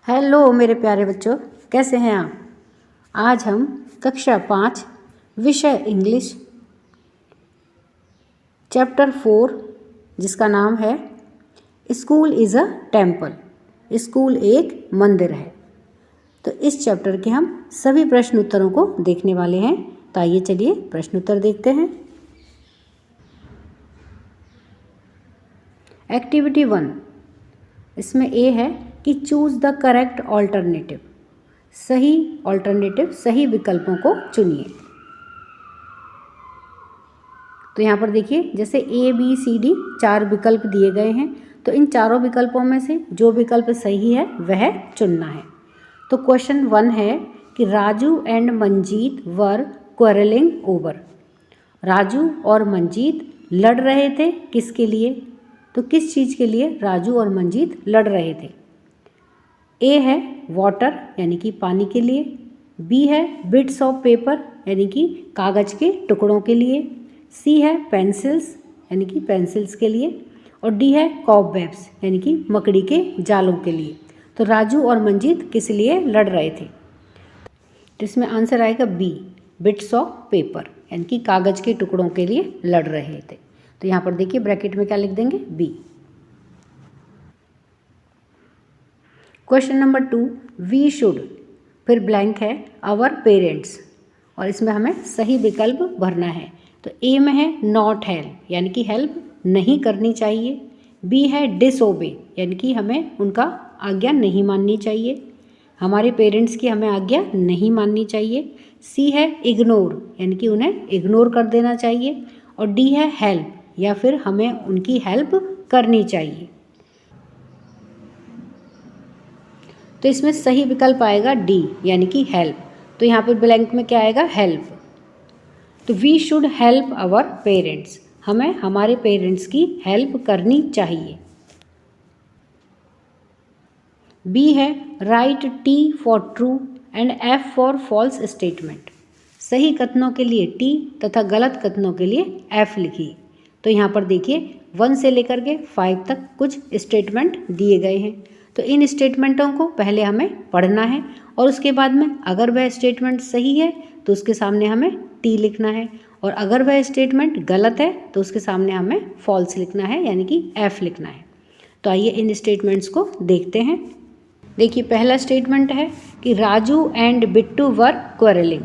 Hello मेरे प्यारे बच्चों, कैसे हैं आप। आज हम कक्षा 5 विषय इंग्लिश चैप्टर 4 जिसका नाम है school is a temple, school एक मंदिर है। तो इस चैप्टर के हम सभी प्रश्न उत्तरों को देखने वाले हैं। तो आइए चलिए प्रश्न उत्तर देखते हैं। एक्टिविटी 1, इसमें ए है कि चूज़ द करेक्ट ऑल्टरनेटिव, सही विकल्पों को चुनिए। तो यहाँ पर देखिए, जैसे ए बी सी डी 4 विकल्प दिए गए हैं, तो इन चारों विकल्पों में से जो विकल्प सही है वह चुनना है। तो क्वेश्चन 1 है कि Raju and Manjeet were quarrelling over, Raju और मंजीत लड़ रहे थे किसके लिए। तो किस चीज़ के लिए राजू और मंजीत लड़ रहे थे। ए है वाटर यानी कि पानी के लिए, बी है बिट्स ऑफ पेपर यानी कि कागज़ के टुकड़ों के लिए, सी है पेंसिल्स यानी कि पेंसिल्स के लिए, और डी है कॉबवेब्स यानी कि मकड़ी के जालों के लिए। तो राजू और मंजीत किस लिए लड़ रहे थे। तो इसमें आंसर आएगा बी, बिट्स ऑफ पेपर यानी कि कागज़ के टुकड़ों के लिए लड़ रहे थे। तो यहाँ पर देखिए ब्रैकेट में क्या लिख देंगे, B. Question number 2, we should, फिर ब्लैंक है आवर पेरेंट्स, और इसमें हमें सही विकल्प भरना है। तो ए में है नॉट हेल्प यानी कि हेल्प नहीं करनी चाहिए, बी है डिसओबे यानी कि हमें उनका आज्ञा नहीं माननी चाहिए, हमारे पेरेंट्स की हमें आज्ञा नहीं माननी चाहिए, सी है इग्नोर यानी कि उन्हें इग्नोर कर देना चाहिए, और डी है हेल्प या फिर हमें उनकी हेल्प करनी चाहिए। तो इसमें सही विकल्प आएगा डी यानी कि हेल्प। तो यहाँ पर ब्लैंक में क्या आएगा, हेल्प। तो we should help our parents, हमें हमारे पेरेंट्स की हेल्प करनी चाहिए। बी है right T for true and F for false statement, सही कथनों के लिए टी तथा गलत कथनों के लिए एफ लिखिए। तो यहाँ पर देखिए 1 से लेकर के 5 तक कुछ स्टेटमेंट दिए गए हैं। तो इन स्टेटमेंटों को पहले हमें पढ़ना है और उसके बाद में अगर वह स्टेटमेंट सही है तो उसके सामने हमें टी लिखना है, और अगर वह स्टेटमेंट गलत है तो उसके सामने हमें फॉल्स लिखना है यानी कि एफ लिखना है। तो आइए इन स्टेटमेंट्स को देखते हैं। देखिए पहला स्टेटमेंट है कि Raju and Bittu were quarrelling,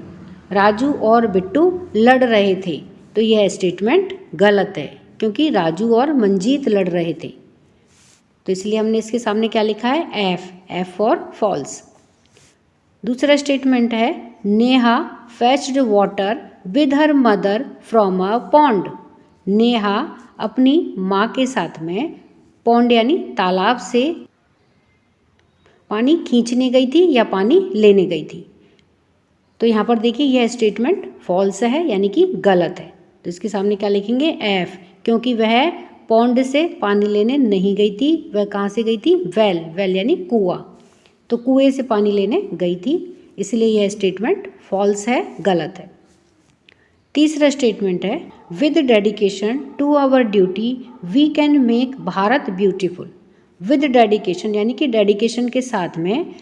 Raju और बिट्टू लड़ रहे थे। तो यह स्टेटमेंट गलत है क्योंकि राजू और मंजीत लड़ रहे थे। तो इसलिए हमने इसके सामने क्या लिखा है, एफ फॉर फॉल्स। दूसरा स्टेटमेंट है Neha fetched water with her mother from a pond, Neha अपनी माँ के साथ में पॉन्ड यानी तालाब से पानी खींचने गई थी या पानी लेने गई थी। तो यहाँ पर देखिए यह स्टेटमेंट फॉल्स है यानी कि गलत है। तो इसके सामने क्या लिखेंगे, एफ, क्योंकि वह पॉन्ड से पानी लेने नहीं गई थी। वह कहाँ से गई थी, वेल यानी कुआं, तो कुएं से पानी लेने गई थी, इसलिए यह स्टेटमेंट फॉल्स है, गलत है। तीसरा स्टेटमेंट है with dedication to our duty we can make Bharat beautiful, with dedication यानी कि डेडिकेशन के साथ में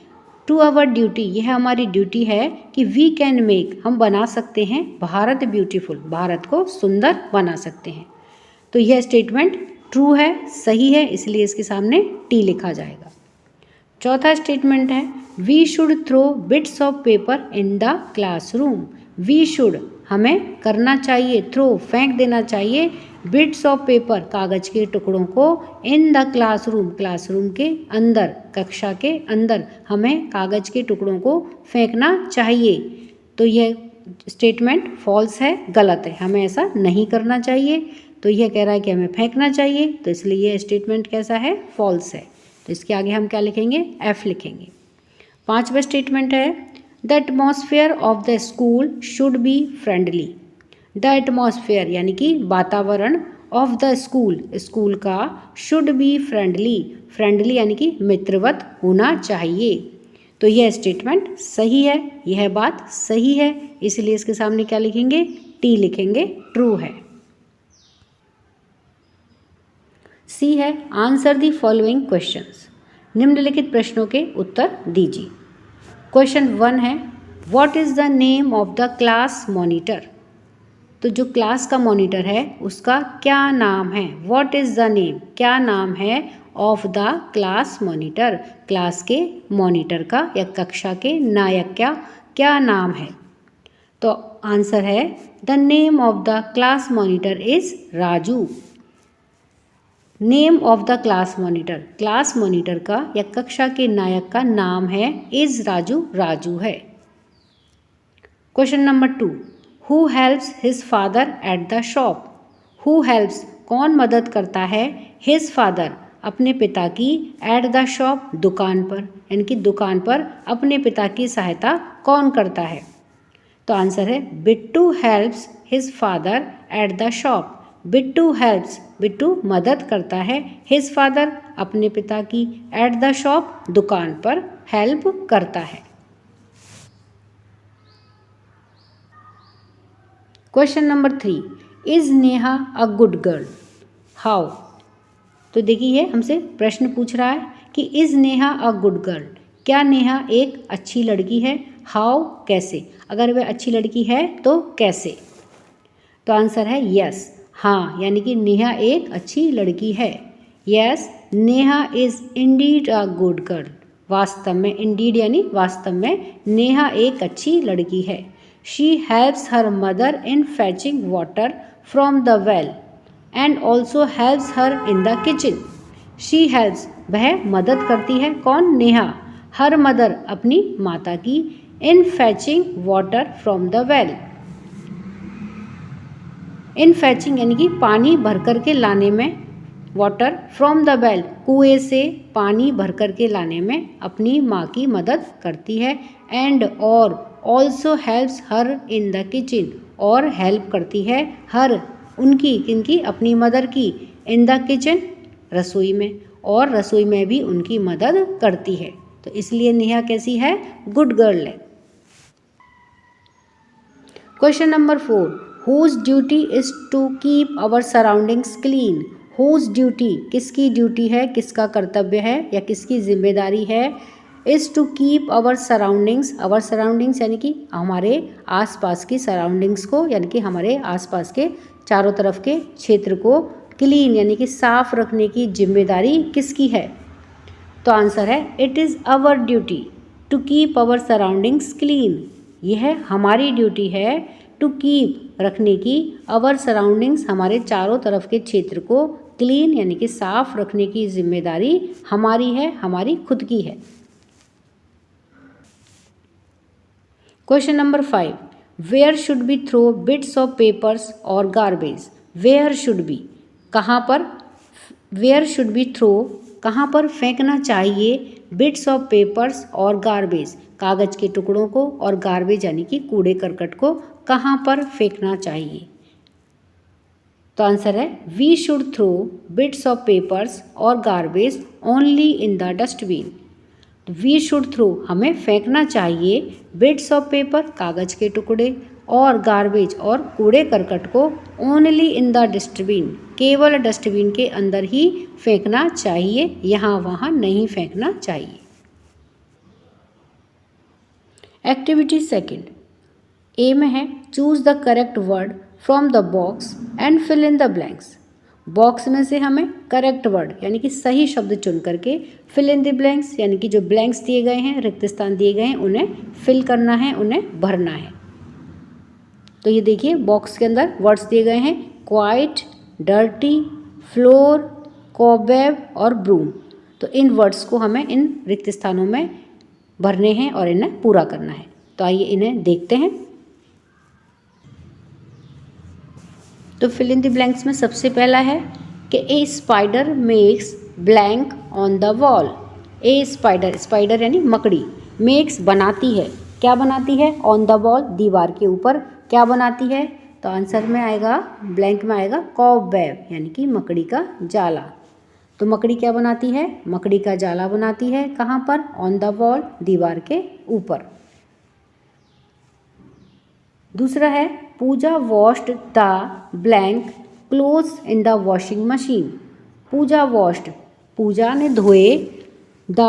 टू आवर ड्यूटी, यह हमारी ड्यूटी है कि वी कैन मेक, हम बना सकते हैं भारत ब्यूटीफुल, भारत को सुंदर बना सकते हैं। तो यह स्टेटमेंट ट्रू है, सही है, इसलिए इसके सामने टी लिखा जाएगा। चौथा स्टेटमेंट है we should throw bits of paper in the classroom, we should, हमें करना चाहिए, थ्रो, फेंक देना चाहिए, बिट्स ऑफ पेपर, कागज़ के टुकड़ों को, इन द क्लासरूम, क्लासरूम के अंदर, कक्षा के अंदर हमें कागज़ के टुकड़ों को फेंकना चाहिए। तो यह स्टेटमेंट फॉल्स है, गलत है, हमें ऐसा नहीं करना चाहिए। तो यह कह रहा है कि हमें फेंकना चाहिए, तो इसलिए यह स्टेटमेंट कैसा है, फॉल्स है। तो इसके आगे हम क्या लिखेंगे, एफ लिखेंगे। पांचवा स्टेटमेंट है the atmosphere of the school should be friendly, the atmosphere यानी कि वातावरण, ऑफ द स्कूल, स्कूल का, शुड बी फ्रेंडली, फ्रेंडली यानी कि मित्रवत होना चाहिए। तो यह स्टेटमेंट सही है, यह बात सही है, इसलिए इसके सामने क्या लिखेंगे, टी लिखेंगे, ट्रू है। सी है आंसर द फॉलोइंग क्वेश्चंस, निम्नलिखित प्रश्नों के उत्तर दीजिए। क्वेश्चन 1 है, what is the name of the class monitor. तो जो क्लास का मॉनिटर है उसका क्या नाम है। व्हाट इज़ द नेम, क्या नाम है of the class monitor, class के मॉनिटर का या कक्षा के नायक का क्या नाम है। तो आंसर है the name of the class monitor is Raju. Name of the class monitor, class monitor का या कक्षा के नायक का नाम है इज राजू, राजू है। Question number 2, who helps his father at the shop. Who helps, कौन मदद करता है, हिज फादर, अपने पिता की, एट द शॉप, दुकान पर, यानी कि दुकान पर अपने पिता की सहायता कौन करता है। तो आंसर है Bittu helps his father at the shop. Bittu helps, Bittu मदद करता है, हिज फादर, अपने पिता की, एट द शॉप, दुकान पर हेल्प करता है। Question number 3, is Neha a good girl. How. तो देखिए ये हमसे प्रश्न पूछ रहा है कि is Neha a good girl, क्या नेहा एक अच्छी लड़की है। हाउ, कैसे, अगर वह अच्छी लड़की है तो कैसे। तो आंसर है यस, हाँ, यानी कि नेहा एक अच्छी लड़की है। Yes, Neha is indeed a good girl. वास्तव में, इंडीड यानी वास्तव में, नेहा एक अच्छी लड़की है। She helps her mother in fetching water from the well and also helps her in the kitchen. She helps, वह मदद करती है, कौन, नेहा, हर मदर, अपनी माता की, in fetching water from the well. In fetching यानी कि पानी भर कर के लाने में, वाटर फ्रॉम द वेल, कुएं से पानी भर कर के लाने में अपनी माँ की मदद करती है। एंड और also helps her in the kitchen, और हेल्प करती है हर, उनकी, किनकी, अपनी मदर की, इन द किचन, रसोई में, और रसोई में भी उनकी मदद करती है। तो इसलिए नेहा कैसी है, गुड गर्ल है। Question number 4, whose duty is to keep our surroundings clean. Whose duty, किसकी ड्यूटी है, किसका कर्तव्य है या किसकी जिम्मेदारी है, is to keep our surroundings. Our surroundings यानी कि हमारे आसपास की सराउंडिंग्स को, यानी कि हमारे आसपास के चारों तरफ के क्षेत्र को क्लीन यानी कि साफ रखने की जिम्मेदारी किसकी है। तो आंसर है it is our duty to keep our surroundings clean. यह हमारी ड्यूटी है टू कीप, रखने की, आवर सराउंडिंग्स, हमारे चारों तरफ के क्षेत्र को क्लीन यानी कि साफ रखने की जिम्मेदारी हमारी है, हमारी खुद की है। Question number 5, where should be throw bits of papers और गार्बेज। वेयर शुड बी, कहाँ पर, वेयर शुड बी थ्रो, कहाँ पर फेंकना चाहिए, बिट्स ऑफ पेपर्स और गार्बेज, कागज़ के टुकड़ों को, और गार्बेज यानी कि कूड़े करकट को कहाँ पर फेंकना चाहिए। तो आंसर है we should throw bits of papers और garbage only in the dustbin. We should throw, हमें फेंकना चाहिए, बिट्स ऑफ पेपर, कागज़ के टुकड़े, और गार्बेज, और कूड़े करकट को, ओनली इन द डस्टबिन, केवल डस्टबिन के अंदर ही फेंकना चाहिए, यहाँ वहाँ नहीं फेंकना चाहिए। एक्टिविटी सेकंड, ए में है choose the correct word from the box and fill in the blanks. Box में से हमें करेक्ट वर्ड यानी कि सही शब्द चुन करके फिल इन द ब्लैंक्स यानी कि जो ब्लैंक्स दिए गए हैं, रिक्त स्थान दिए गए हैं, उन्हें फिल करना है, उन्हें भरना है। तो ये देखिए बॉक्स के अंदर वर्ड्स दिए गए हैं क्वाइट, डर्टी, फ्लोर, कॉबवेब और ब्रूम। तो इन वर्ड्स को हमें इन रिक्त स्थानों में भरने हैं और इन्हें पूरा करना है। तो आइए इन्हें देखते हैं। तो फिल इन द ब्लैंक्स में सबसे पहला है कि a spider makes blank on the wall. A spider, spider यानी मकड़ी, मेक्स बनाती है, क्या बनाती है, ऑन द वॉल, दीवार के ऊपर क्या बनाती है। तो आंसर में आएगा, ब्लैंक में आएगा कॉबवेब यानी कि मकड़ी का जाला। तो मकड़ी क्या बनाती है, मकड़ी का जाला बनाती है, कहाँ पर, ऑन द वॉल, दीवार के ऊपर। दूसरा है Pooja washed the blank clothes in the washing machine. Pooja washed, Pooja ने धोए the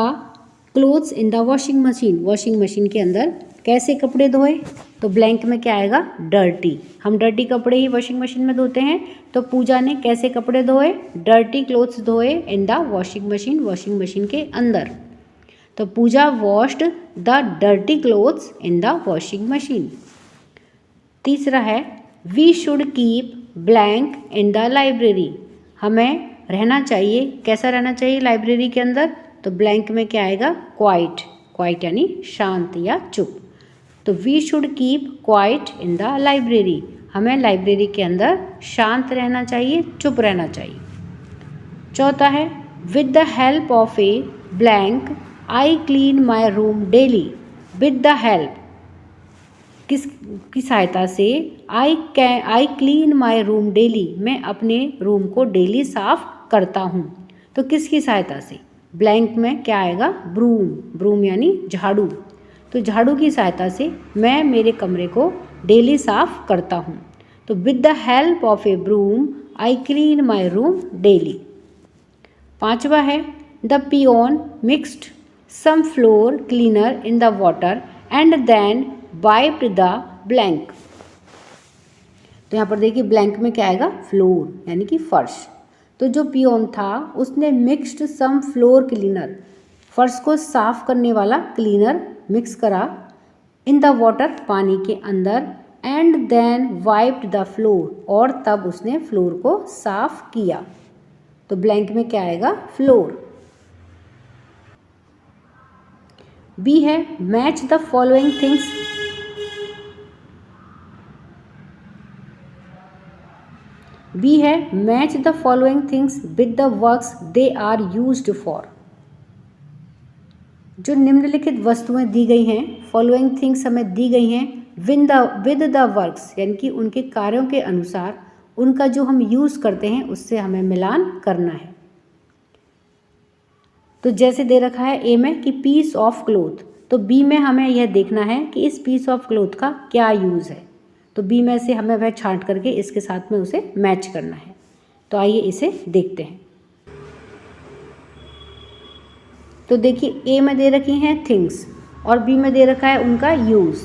clothes in the washing machine, washing machine के अंदर कैसे कपड़े धोए, तो ब्लैंक में क्या आएगा, डर्टी। हम डर्टी कपड़े ही वॉशिंग मशीन में धोते हैं, तो पूजा ने कैसे कपड़े धोए, डर्टी क्लोथ्स धोए in the washing machine, washing machine के अंदर। तो Pooja washed the dirty clothes in the washing machine. तीसरा है we should keep blank in the library, हमें रहना चाहिए, कैसा रहना चाहिए लाइब्रेरी के अंदर, तो ब्लैंक में क्या आएगा, क्वाइट, क्वाइट यानी शांत या चुप। तो we should keep quiet in the library, हमें लाइब्रेरी के अंदर शांत रहना चाहिए, चुप रहना चाहिए। चौथा है with the help of a blank I clean my room daily, with the help किसकी सहायता से, आई क्लीन माई रूम डेली, मैं अपने रूम को डेली साफ करता हूँ। तो किसकी सहायता से, ब्लैंक में क्या आएगा, ब्रूम, ब्रूम यानी झाड़ू। तो झाड़ू की सहायता से मैं मेरे कमरे को डेली साफ करता हूँ। तो with the help of a broom I clean my room daily. पांचवा है the peon mixed some floor cleaner in the water and then wiped the blank. तो यहाँ पर देखिए ब्लैंक में क्या आएगा, फ्लोर यानी कि फर्श। तो जो पियोन था उसने मिक्स्ड सम फ्लोर क्लीनर, फर्श को साफ करने वाला क्लीनर मिक्स करा, इन द वाटर पानी के अंदर, and then wiped the floor, और तब उसने फ्लोर को साफ किया। तो ब्लैंक में क्या आएगा, फ्लोर। बी है match the following things, B है match the following things with the works they are used for. जो निम्नलिखित वस्तुएं दी गई हैं, फॉलोइंग थिंग्स हमें दी गई हैं विद द वर्क्स यानी कि उनके कार्यों के अनुसार, उनका जो हम यूज़ करते हैं उससे हमें मिलान करना है। तो जैसे दे रखा है ए में कि पीस ऑफ क्लोथ, तो बी में हमें यह देखना है कि इस पीस ऑफ क्लोथ का क्या यूज़ है। तो बी में से हमें वह छांट करके इसके साथ में उसे मैच करना है। तो आइए इसे देखते हैं। तो देखिए ए में दे रखी हैं थिंग्स और बी में दे रखा है उनका यूज़।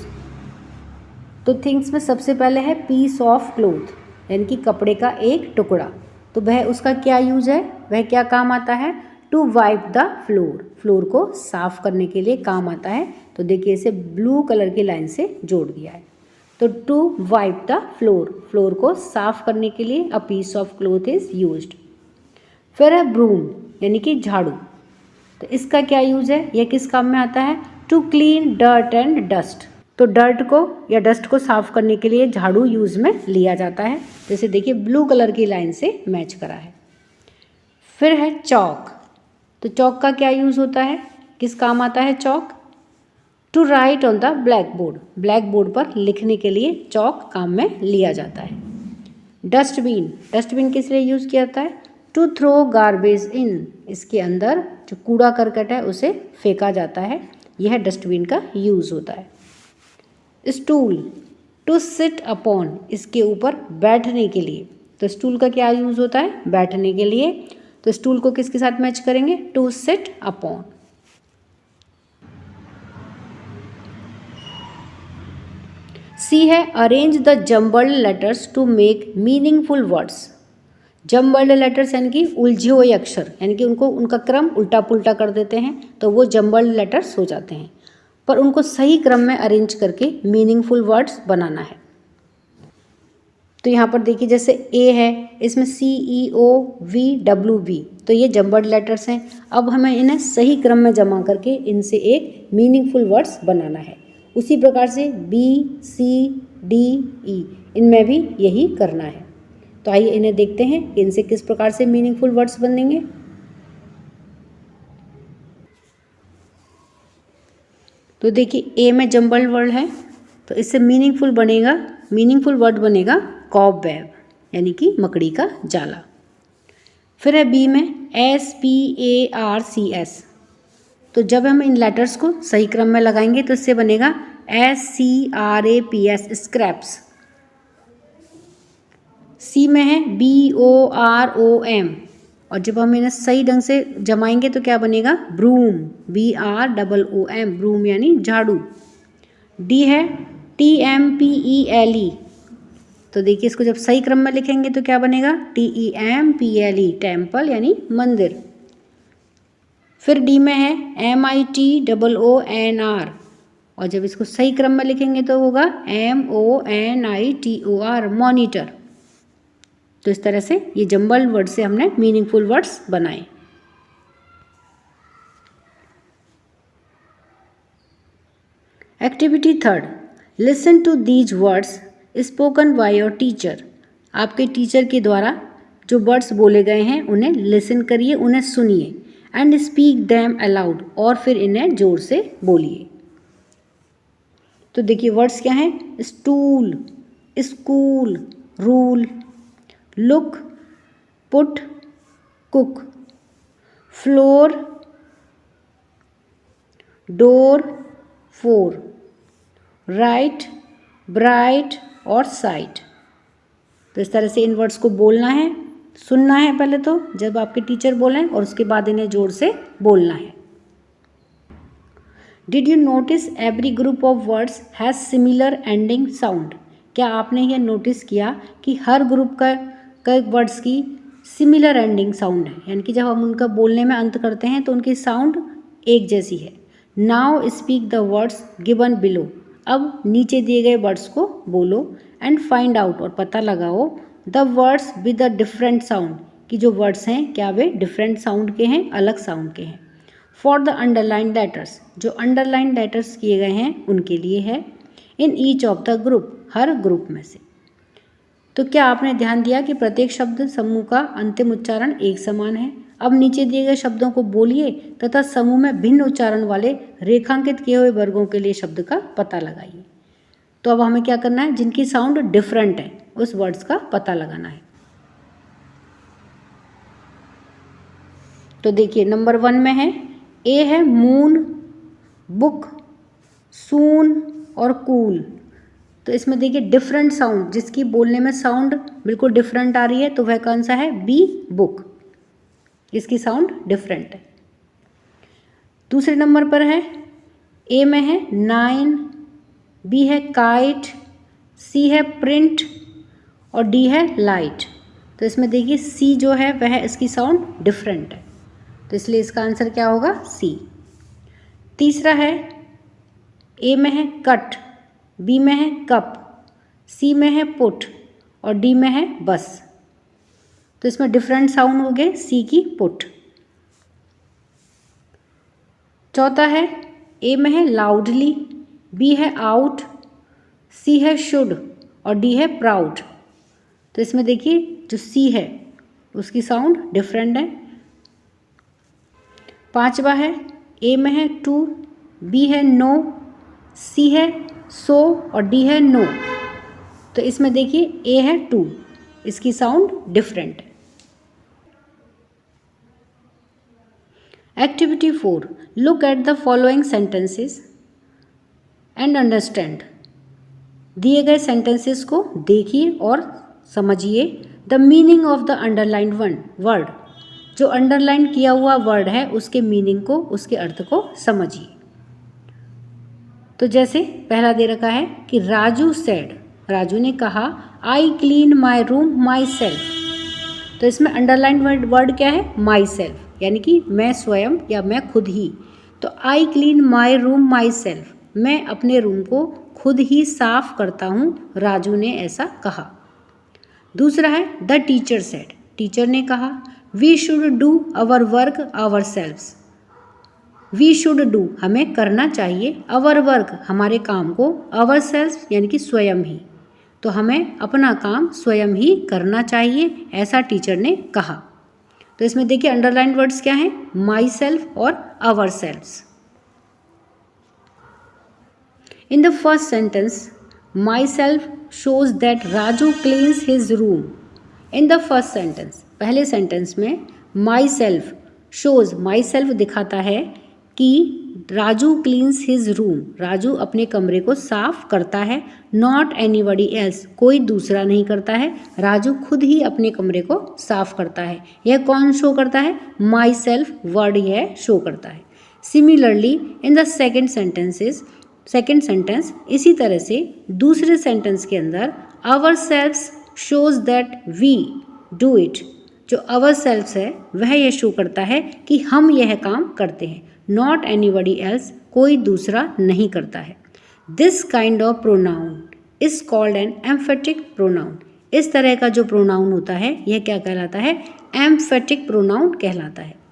तो थिंग्स में सबसे पहले है पीस ऑफ क्लोथ यानी कि कपड़े का एक टुकड़ा। तो वह उसका क्या यूज़ है, वह क्या काम आता है, to wipe the floor, floor को साफ करने के लिए काम आता है। तो देखिए इसे ब्लू कलर की लाइन से जोड़ दिया है। तो to wipe the floor, floor को साफ करने के लिए a piece of cloth is used. फिर है ब्रूम यानी कि झाड़ू। तो इसका क्या यूज़ है, यह किस काम में आता है, to clean dirt and dust. तो डर्ट को या डस्ट को साफ करने के लिए झाड़ू यूज़ में लिया जाता है। जैसे देखिए ब्लू कलर की लाइन से मैच करा है। फिर है चॉक। तो चॉक का क्या यूज़ होता है, किस काम आता है chalk, to write on the blackboard, blackboard पर लिखने के लिए चॉक काम में लिया जाता है। डस्टबिन, डस्टबिन किस लिए यूज़ किया जाता है, टू थ्रो गार्बेज इन, इसके अंदर जो कूड़ा करकट है उसे फेंका जाता है, यह डस्टबिन का यूज़ होता है। स्टूल, टू सिट अपॉन, इसके ऊपर बैठने के लिए। तो स्टूल का क्या यूज़ होता है, बैठने के लिए। तो स्टूल को किसके साथ मैच करेंगे, टू सिट अपॉन। सी है arrange the jumbled letters to make meaningful words. Jumbled letters यानी कि उलझे हुए अक्षर, यानी कि उनको उनका क्रम उल्टा पुल्टा कर देते हैं तो वो जम्बल्ड लेटर्स हो जाते हैं, पर उनको सही क्रम में अरेंज करके मीनिंगफुल वर्ड्स बनाना है। तो यहाँ पर देखिए जैसे ए है, इसमें CEOVWB, तो ये जम्बल्ड लेटर्स हैं। अब हमें इन्हें सही क्रम में जमा करके इनसे एक मीनिंगफुल वर्ड्स बनाना है। उसी प्रकार से BCDE, इनमें भी यही करना है। तो आइए इन्हें देखते हैं कि इनसे किस प्रकार से मीनिंगफुल वर्ड्स बनेंगे। तो देखिए ए में जम्बल्ड वर्ड है, तो इससे मीनिंगफुल वर्ड बनेगा कॉबवेब यानी कि मकड़ी का जाला। फिर है बी में SPARCS, तो जब हम इन लेटर्स को सही क्रम में लगाएंगे तो इससे बनेगा SCRAPS, स्क्रैप्स। सी में है BOROM, और जब हम इन्हें सही ढंग से जमाएंगे तो क्या बनेगा, ब्रूम, BROOM, ब्रूम यानी झाड़ू। डी है TEMPLE, तो देखिए इसको जब सही क्रम में लिखेंगे तो क्या बनेगा, TEMPLE, टेम्पल यानी मंदिर। फिर डी में है MITOONR, और जब इसको सही क्रम में लिखेंगे तो होगा MONITOR, मॉनिटर। तो इस तरह से ये जम्बल्ड वर्ड से हमने मीनिंगफुल वर्ड्स बनाए। Activity 3, listen to these words spoken by your teacher. आपके टीचर के द्वारा जो वर्ड्स बोले गए हैं उन्हें लिसन करिए, उन्हें सुनिए, एंड स्पीक दैम अलाउड, और फिर इन्हें जोर से बोलिए। तो देखिए वर्ड्स क्या हैं, stool, school, rule, look, put, cook, floor, door, four, right, bright और साइट। तो इस तरह से इन वर्ड्स को बोलना है, सुनना है पहले तो जब आपके टीचर बोलें, और उसके बाद इन्हें जोर से बोलना है। Did you notice every group of words has similar ending sound. क्या आपने यह नोटिस किया कि हर ग्रुप का वर्ड्स की सिमिलर एंडिंग साउंड है, यानी कि जब हम उनका बोलने में अंत करते हैं तो उनकी साउंड एक जैसी है। Now speak the words given below. अब नीचे दिए गए वर्ड्स को बोलो, एंड फाइंड आउट, और पता लगाओ, the words with the different sound, कि जो वर्ड्स हैं क्या वे डिफरेंट साउंड के हैं, अलग साउंड के हैं। फॉर द अंडरलाइन लेटर्स, जो अंडरलाइन लेटर्स किए गए हैं उनके लिए है। In each of the group, her group में से। तो क्या आपने ध्यान दिया कि प्रत्येक शब्द समूह का अंतिम उच्चारण एक समान है। अब नीचे दिए गए शब्दों को बोलिए तथा समूह में भिन्न उच्चारण वाले रेखांकित किए हुए वर्गों के लिए शब्द का पता लगाइए। तो अब हमें क्या करना है, जिनकी साउंड डिफरेंट है उस वर्ड्स का पता लगाना है। तो देखिए नंबर 1 में है, ए है मून, बुक, सून और कूल। तो इसमें देखिए डिफरेंट साउंड, जिसकी बोलने में साउंड बिल्कुल डिफरेंट आ रही है, तो वह कौन सा है, बी, बुक। इसकी साउंड डिफरेंट है। दूसरे नंबर पर है, ए में है 9, बी है काइट, सी है प्रिंट और डी है लाइट। तो इसमें देखिए सी जो है वह इसकी साउंड डिफरेंट है, तो इसलिए इसका आंसर क्या होगा, सी। तीसरा है, ए में है कट, बी में है कप, सी में है पुट और डी में है बस। तो इसमें डिफरेंट साउंड हो गए, सी की पुट। चौथा है, ए में है लाउडली, बी है आउट, सी है शुड और डी है प्राउड। तो इसमें देखिए जो सी है उसकी साउंड डिफरेंट है। पांचवा है, ए में है टू, बी है नो, सी है सो और डी है नो। तो इसमें देखिए ए है टू, इसकी साउंड डिफरेंट है। Activity 4, look at the following sentences and understand. दिए गए सेंटेंसेस को देखिए और समझिए। The meaning of the underlined word, जो अंडरलाइन किया हुआ वर्ड है उसके मीनिंग को, उसके अर्थ को समझिए। तो जैसे पहला दे रखा है कि राजू सेड, राजू ने कहा, आई clean my room my self. तो इसमें अंडरलाइन वर्ड क्या है, माई सेल्फ, यानी कि मैं स्वयं या मैं खुद ही। तो आई clean my room my self, मैं अपने रूम को खुद ही साफ करता हूँ, राजू ने ऐसा कहा। दूसरा है, द टीचर सेड, टीचर ने कहा, we should do our work ourselves. We should do, हमें करना चाहिए, अवर वर्क, हमारे काम को, आवर सेल्व्स यानी कि स्वयं ही। तो हमें अपना काम स्वयं ही करना चाहिए, ऐसा टीचर ने कहा। तो इसमें देखिए अंडरलाइन वर्ड्स क्या हैं, माई सेल्फ और ourselves. In the first sentence, myself shows that Raju cleans his room. In the first sentence, पहले सेंटेंस में myself shows, myself दिखाता है कि Raju cleans his room, Raju अपने कमरे को साफ करता है। नॉट एनीबडी एल्स, कोई दूसरा नहीं करता है, राजू खुद ही अपने कमरे को साफ करता है। यह कौन शो करता है? माई सेल्फ वर्ड यह शो करता है। Similarly in the second sentence, इसी तरह से दूसरे सेंटेंस के अंदर ourselves shows that we do it, जो आवर सेल्फ्स है वह यह शो करता है कि हम यह काम करते हैं। नॉट एनीबडी एल्स, कोई दूसरा नहीं करता है। This kind of pronoun is called an emphatic pronoun, इस तरह का जो प्रोनाउन होता है यह क्या कहलाता है? एम्फेटिक प्रोनाउन कहलाता है।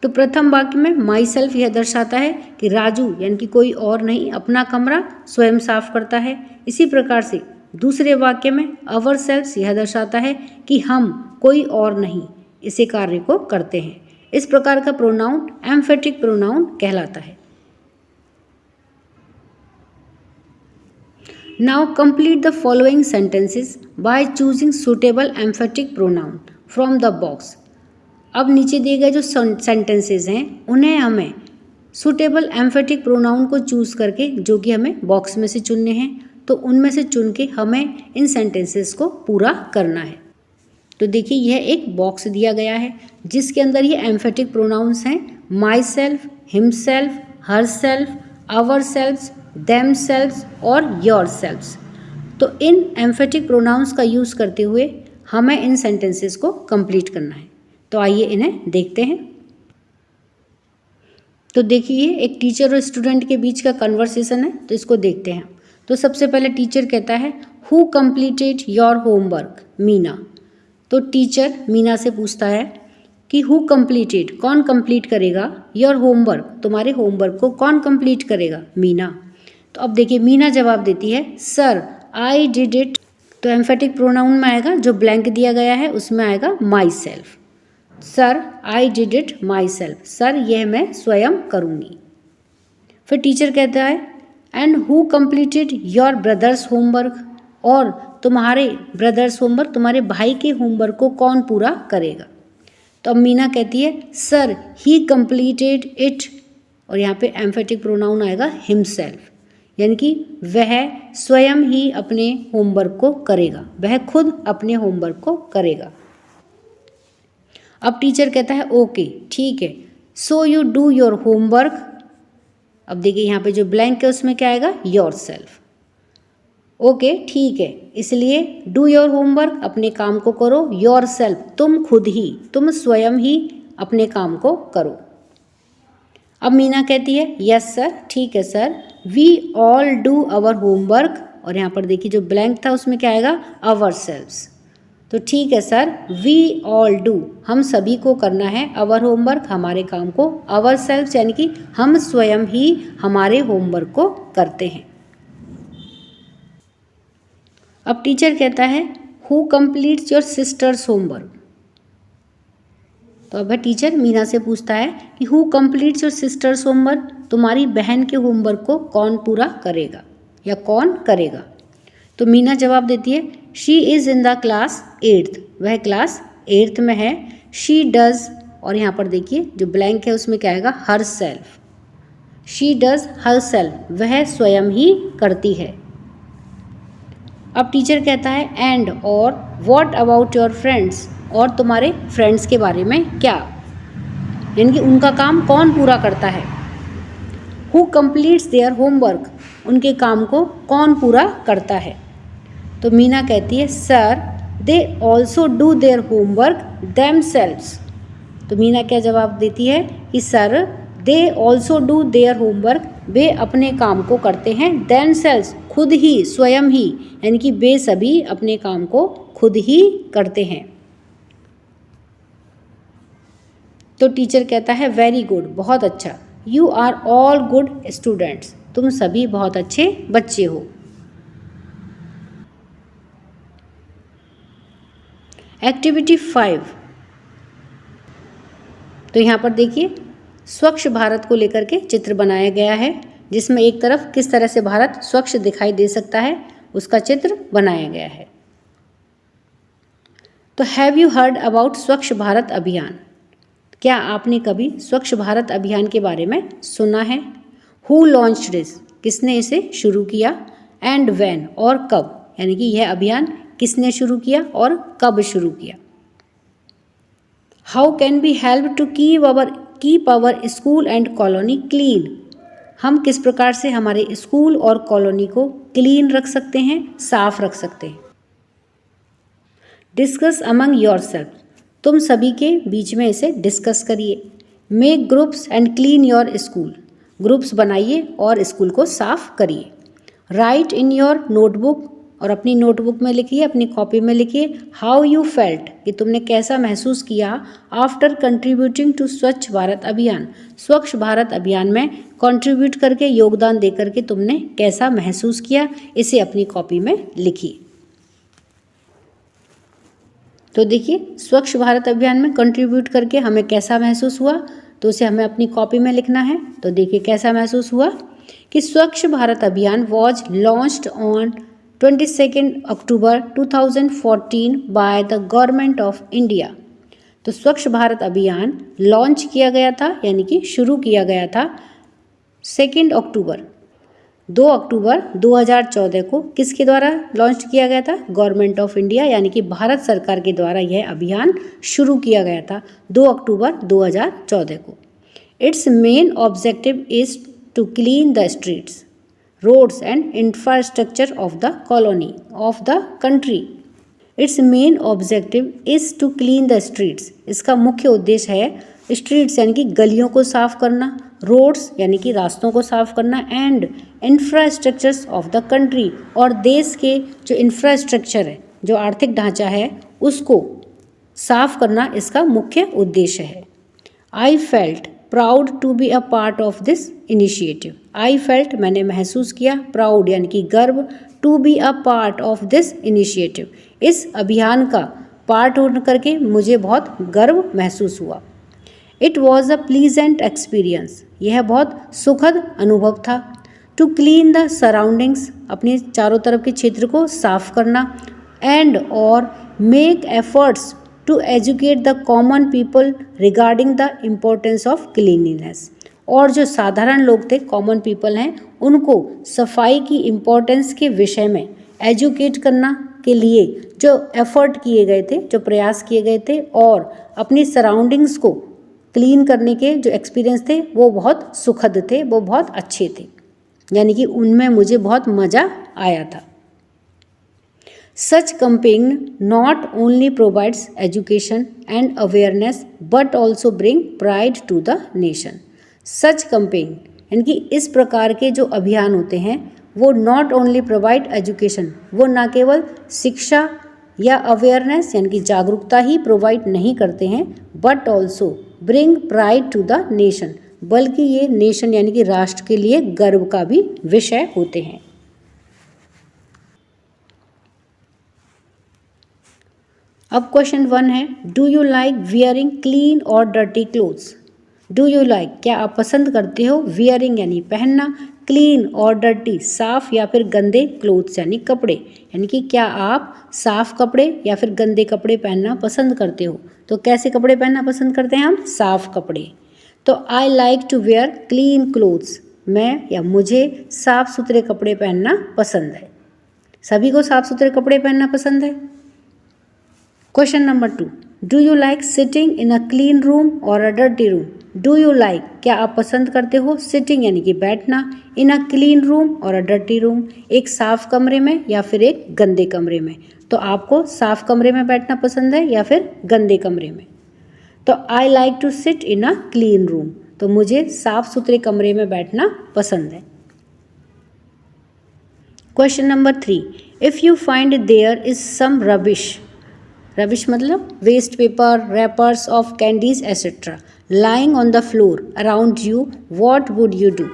तो प्रथम वाक्य में माई सेल्फ यह दर्शाता है कि राजू यानी कि कोई और नहीं अपना कमरा स्वयं साफ करता है। इसी प्रकार से दूसरे वाक्य में अवर सेल्फ्स यह दर्शाता है कि हम कोई और नहीं इसे कार्य को करते हैं। इस प्रकार का प्रोनाउन एम्फेटिक प्रोनाउन कहलाता है। Now complete the following sentences by choosing suitable emphatic pronoun from the box. अब नीचे दिए गए जो सेंटेंसेस हैं उन्हें हमें सुटेबल एम्फेटिक प्रोनाउन को चूज करके, जो कि हमें बॉक्स में से चुनने हैं, तो उनमें से चुन के हमें इन सेंटेंसेस को पूरा करना है। तो देखिए यह एक बॉक्स दिया गया है जिसके अंदर ये एम्फेटिक प्रोनाउंस हैं myself, himself, herself, ourselves, themselves और योर सेल्फ्स। तो इन एम्फेटिक प्रोनाउंस का यूज़ करते हुए हमें इन सेंटेंसेस को कंप्लीट करना है। तो आइए इन्हें देखते हैं। तो देखिए एक टीचर और स्टूडेंट के बीच का कन्वर्सेशन है, तो इसको देखते हैं। तो सबसे पहले टीचर कहता है who completed your homework? Meena. तो टीचर मीना से पूछता है कि हु कंप्लीटेड, कौन कंप्लीट करेगा? योर होमवर्क, तुम्हारे होमवर्क को कौन कंप्लीट करेगा? मीना। तो अब देखिए मीना जवाब देती है सर आई डिड इट। तो एम्फेटिक प्रोनाउन में आएगा जो ब्लैंक दिया गया है उसमें आएगा my self. Sir I did it my self, sir यह मैं स्वयं करूँगी। फिर टीचर कहता है and who completed your brothers homework? और तुम्हारे ब्रदर्स होमवर्क, तुम्हारे भाई के होमवर्क को कौन पूरा करेगा? तो अब मीना कहती है सर ही कंप्लीटेड इट, और यहाँ पे एम्फेटिक प्रोनाउन आएगा हिमसेल्फ, यानी कि वह स्वयं ही अपने होमवर्क को करेगा, वह खुद अपने होमवर्क को करेगा। अब टीचर कहता है ओके ठीक है, so you do your homework. अब देखिए यहाँ पे जो ब्लैंक है उसमें क्या आएगा? Your self. ओके ठीक है, इसलिए डू योर होमवर्क, अपने काम को करो, योर सेल्फ, तुम खुद ही, तुम स्वयं ही अपने काम को करो। अब मीना कहती है यस सर, ठीक है sir, we all do our homework, और यहाँ पर देखिए जो ब्लैंक था उसमें क्या आएगा? Ourselves. तो ठीक है सर, वी ऑल डू, हम सभी को करना है, आवर होमवर्क, हमारे काम को, आवर सेल्व्स यानी कि हम स्वयं ही हमारे होमवर्क को करते हैं। अब टीचर कहता है who completes your sisters homework? तो अब टीचर मीना से पूछता है कि who completes your sisters homework, तुम्हारी बहन के होमवर्क को कौन पूरा करेगा या कौन करेगा? तो मीना जवाब देती है she is in the class 8th, वह क्लास 8th में है। शी डज, और यहाँ पर देखिए जो ब्लैंक है उसमें क्या आएगा? Her self. She does her self, वह स्वयं ही करती है। अब टीचर कहता है एंड और व्हाट अबाउट योर फ्रेंड्स, और तुम्हारे फ्रेंड्स के बारे में क्या, यानी कि उनका काम कौन पूरा करता है? हु कंप्लीट्स देयर होमवर्क, उनके काम को कौन पूरा करता है? तो मीना कहती है sir they also do their homework themselves. तो मीना क्या जवाब देती है कि sir they also do their homework, वे अपने काम को करते हैं, देमसेल्व्स, खुद ही, स्वयं ही, यानी कि वे सभी अपने काम को खुद ही करते हैं। तो टीचर कहता है वेरी गुड, बहुत अच्छा, you are all good students, तुम सभी बहुत अच्छे बच्चे हो। एक्टिविटी 5, तो यहाँ पर देखिए स्वच्छ भारत को लेकर के चित्र बनाया गया है, जिसमें एक तरफ किस तरह से भारत स्वच्छ दिखाई दे सकता है उसका चित्र बनाया गया है। तो हैव यू हर्ड अबाउट स्वच्छ भारत अभियान? क्या आपने कभी स्वच्छ भारत अभियान के बारे में सुना है? हु लॉन्च्ड दिस, किसने इसे शुरू किया? एंड व्हेन, और कब, यानी कि यह अभियान किसने शुरू किया और कब शुरू किया? How can be help to keep our school and colony clean, हम किस प्रकार से हमारे स्कूल और कॉलोनी को क्लीन रख सकते हैं, साफ रख सकते हैं? डिस्कस अमंग योरसेल्फ, तुम सभी के बीच में इसे डिस्कस करिए। Make groups and clean your school, groups बनाइए और स्कूल को साफ करिए। राइट इन योर नोटबुक, और अपनी नोटबुक में लिखिए, अपनी कॉपी में लिखिए, हाउ यू फेल्ट, कि तुमने कैसा महसूस किया आफ्टर कंट्रीब्यूटिंग टू स्वच्छ भारत अभियान, स्वच्छ भारत अभियान में कंट्रीब्यूट करके, योगदान दे करके तुमने कैसा महसूस किया, इसे अपनी कॉपी में लिखिए। तो देखिए, स्वच्छ भारत अभियान में कंट्रीब्यूट करके हमें कैसा महसूस हुआ, तो उसे हमें अपनी कॉपी में लिखना है। तो देखिए कैसा महसूस हुआ कि स्वच्छ भारत अभियान was launched on 22 October 2014 by the government of India. तो स्वच्छ भारत अभियान लॉन्च किया गया था, यानी कि शुरू किया गया था 2 अक्टूबर 2014 को। किसके द्वारा लॉन्च किया गया था? गवर्नमेंट ऑफ इंडिया, यानी कि भारत सरकार के द्वारा यह अभियान शुरू किया गया था 2 अक्टूबर 2014 को। Its main objective is to clean the streets, roads and infrastructure of the colony of the country. Its main objective is to clean the streets, इसका मुख्य उद्देश्य है स्ट्रीट्स यानी कि गलियों को साफ करना, रोड्स यानी कि रास्तों को साफ करना, and infrastructures of the country, और देश के जो इंफ्रास्ट्रक्चर है, जो आर्थिक ढांचा है, उसको साफ करना इसका मुख्य उद्देश्य है। I felt proud to be a part of this initiative. I felt मैंने महसूस किया, प्राउड यानी कि गर्व, to be a part of this initiative, इस अभियान का पार्ट होकर करके मुझे बहुत गर्व महसूस हुआ। It was a pleasant experience, यह बहुत सुखद अनुभव था। टू क्लीन द सराउंडिंग्स, अपने चारों तरफ के क्षेत्र को साफ करना, एंड और make efforts to educate the common people regarding the importance of cleanliness, और जो साधारण लोग थे, कॉमन पीपल हैं, उनको सफाई की इम्पोर्टेंस के विषय में एजुकेट करना के लिए जो एफर्ट किए गए थे, जो प्रयास किए गए थे, और अपनी सराउंडिंग्स को क्लीन करने के जो एक्सपीरियंस थे वो बहुत सुखद थे, वो बहुत अच्छे थे, यानी कि उनमें मुझे बहुत मज़ा आया था। Such campaign not only provides education and awareness but also bring pride to the nation. Such campaign यानी कि इस प्रकार के जो अभियान होते हैं वो नॉट ओनली प्रोवाइड एजुकेशन, वो ना केवल शिक्षा या अवेयरनेस यानी कि जागरूकता ही प्रोवाइड नहीं करते हैं, but also bring pride to the nation, बल्कि ये नेशन यानी कि राष्ट्र के लिए गर्व का भी विषय होते हैं। अब क्वेश्चन 1 है, do you like wearing clean और dirty clothes. Do you like, क्या आप पसंद करते हो, वियरिंग यानी पहनना, क्लीन और डर्टी साफ या फिर गंदे, क्लोथ्स यानी कपड़े, यानी कि क्या आप साफ कपड़े या फिर गंदे कपड़े पहनना पसंद करते हो। तो कैसे कपड़े पहनना पसंद करते हैं हम? साफ कपड़े। तो I like to wear clean clothes, मैं या मुझे साफ सुथरे कपड़े पहनना पसंद है। सभी को साफ सुथरे कपड़े पहनना पसंद है। Question number 2, do you like sitting in a clean room और a dirty room. Do you like, क्या आप पसंद करते हो, सिटिंग यानी कि बैठना, इन अ क्लीन रूम और अ डर्टी रूम, एक साफ कमरे में या फिर एक गंदे कमरे में। तो आपको साफ कमरे में बैठना पसंद है या फिर गंदे कमरे में। तो I like to sit in a clean room, तो मुझे साफ सुथरे कमरे में बैठना पसंद है। Question number 3, if you find there is some rubbish, rubbish मतलब waste paper, wrappers of candies etcetera lying on the floor around you, what would you do?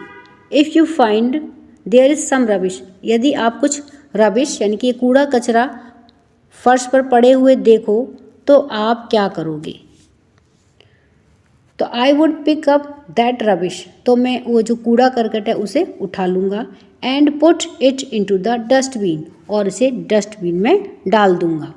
If you find there is some rubbish, यदि आप कुछ rubbish यानी कि कूड़ा कचरा फर्श पर पड़े हुए देखो तो आप क्या करोगे। तो I would pick up that rubbish, तो मैं वो जो कूड़ा करकट है उसे उठा लूँगा, and put it into the dustbin, और इसे डस्टबिन में डाल दूँगा।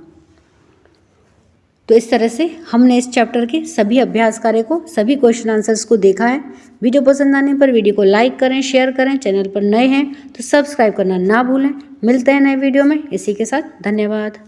तो इस तरह से हमने इस चैप्टर के सभी अभ्यास कार्य को, सभी क्वेश्चन आंसर्स को देखा है। वीडियो पसंद आने पर वीडियो को लाइक करें, शेयर करें। चैनल पर नए हैं तो सब्सक्राइब करना ना भूलें। मिलते हैं नए वीडियो में। इसी के साथ धन्यवाद।